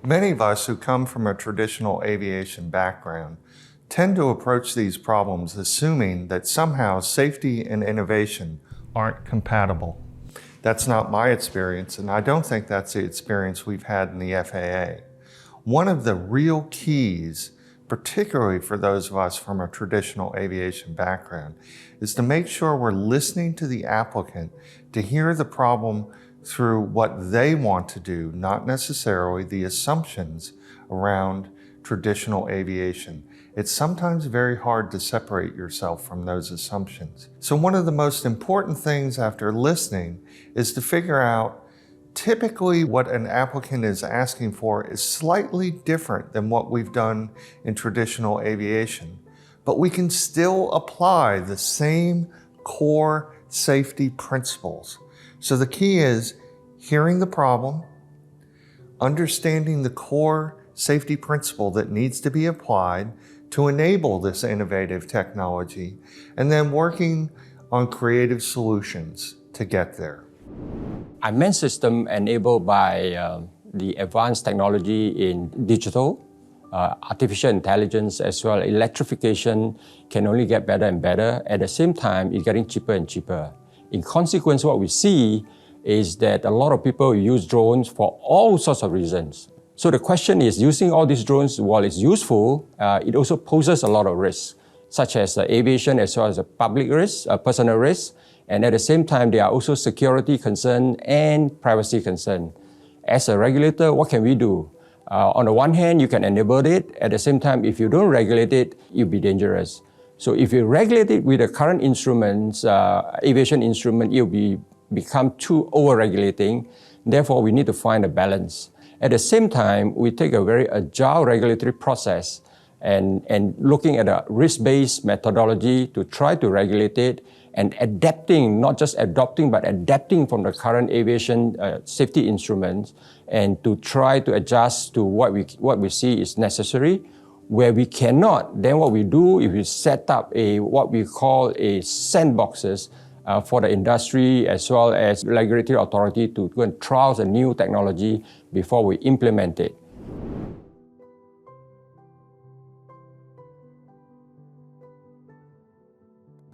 Many of us who come from a traditional aviation background tend to approach these problems assuming that somehow safety and innovation aren't compatible. That's not my experience, and I don't think that's the experience we've had in the FAA. One of the real keys, particularly for those of us from a traditional aviation background, is to make sure we're listening to the applicant to hear the problem through what they want to do, not necessarily the assumptions around traditional aviation. It's sometimes very hard to separate yourself from those assumptions. So one of the most important things after listening is to figure out typically what an applicant is asking for is slightly different than what we've done in traditional aviation, but we can still apply the same core safety principles. So the key is hearing the problem, understanding the core safety principle that needs to be applied to enable this innovative technology, and then working on creative solutions to get there. Unmanned system enabled by the advanced technology in digital, artificial intelligence, as well as electrification can only get better and better. At the same time, it's getting cheaper and cheaper. In consequence, what we see is that a lot of people use drones for all sorts of reasons. So the question is, using all these drones, while it's useful, it also poses a lot of risks, such as aviation as well as a public risk, personal risk, and at the same time, there are also security concerns and privacy concerns. As a regulator, what can we do? On the one hand, you can enable it. At the same time, if you don't regulate it, you'll be dangerous. So if you regulate it with the current instruments, aviation instrument, it'll become too over-regulating. Therefore, we need to find a balance. At the same time, we take a very agile regulatory process and looking at a risk-based methodology to try to regulate it and adapting, not just adopting, but adapting from the current aviation safety instruments and to try to adjust to what we see is necessary. Where we cannot, then what we do is we set up what we call a sandboxes for the industry as well as regulatory authority to go and trial a new technology before we implement it.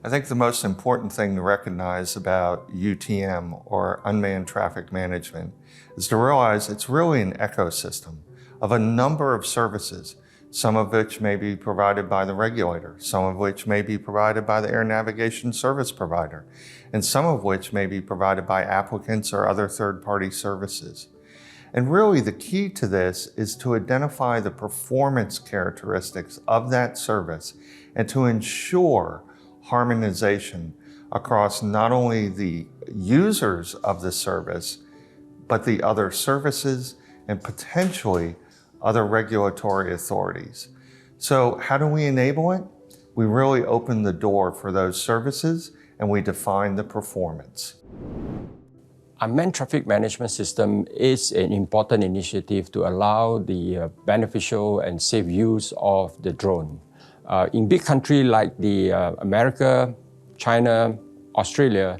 I think the most important thing to recognize about UTM, or unmanned traffic management, is to realize it's really an ecosystem of a number of services, some of which may be provided by the regulator, some of which may be provided by the air navigation service provider, and some of which may be provided by applicants or other third-party services. And really the key to this is to identify the performance characteristics of that service and to ensure harmonization across not only the users of the service, but the other services and potentially other regulatory authorities. So how do we enable it? We really open the door for those services and we define the performance. Unmanned traffic management system is an important initiative to allow the beneficial and safe use of the drone. In big countries like America, China, Australia,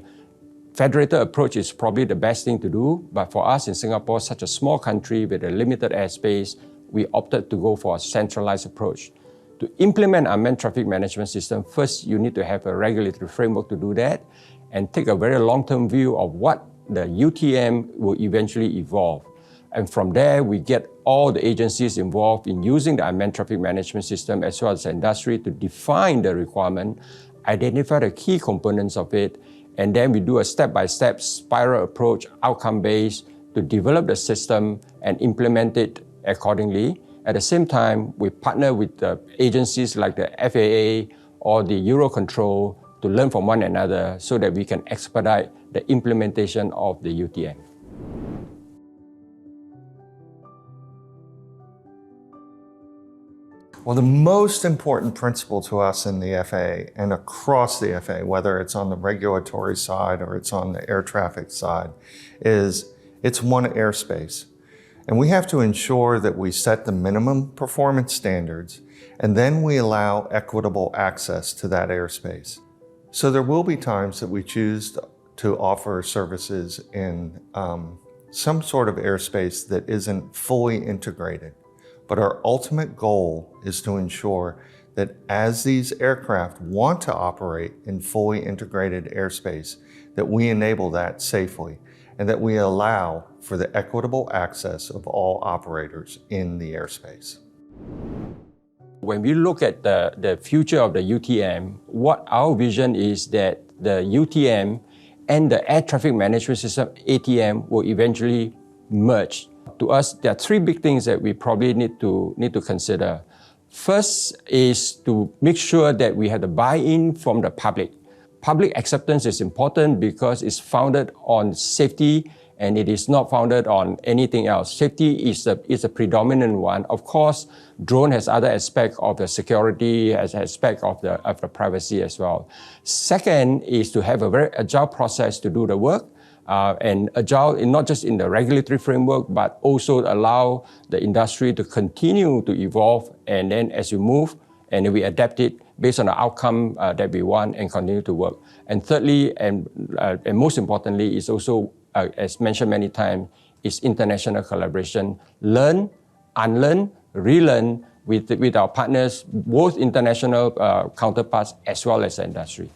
federated approach is probably the best thing to do, but for us in Singapore, such a small country with a limited airspace, we opted to go for a centralized approach. To implement unmanned traffic management system, first you need to have a regulatory framework to do that and take a very long-term view of what the UTM will eventually evolve. And from there, we get all the agencies involved in using the unmanned traffic management system as well as the industry to define the requirement, identify the key components of it, and then we do a step-by-step spiral approach, outcome-based, to develop the system and implement it accordingly. At the same time, we partner with the agencies like the FAA or the Eurocontrol to learn from one another so that we can expedite the implementation of the UTM. Well, the most important principle to us in the FAA and across the FAA, whether it's on the regulatory side or it's on the air traffic side, is it's one airspace. And we have to ensure that we set the minimum performance standards and then we allow equitable access to that airspace. So there will be times that we choose to offer services in some sort of airspace that isn't fully integrated. But our ultimate goal is to ensure that as these aircraft want to operate in fully integrated airspace, that we enable that safely and that we allow for the equitable access of all operators in the airspace. When we look at the future of the UTM, what our vision is that the UTM and the air traffic management system, ATM, will eventually merge. To us, there are three big things that we probably need to consider. First is to make sure that we have the buy-in from the public. Public acceptance is important because it's founded on safety and it is not founded on anything else. Safety is a predominant one. Of course, drone has other aspects of the security, has aspect of the privacy as well. Second is to have a very agile process to do the work. And agile, not just in the regulatory framework, but also allow the industry to continue to evolve. And then as we move, and we adapt it based on the outcome that we want and continue to work. And thirdly, and most importantly, is also, as mentioned many times, is international collaboration. Learn, unlearn, relearn with our partners, both international counterparts as well as the industry.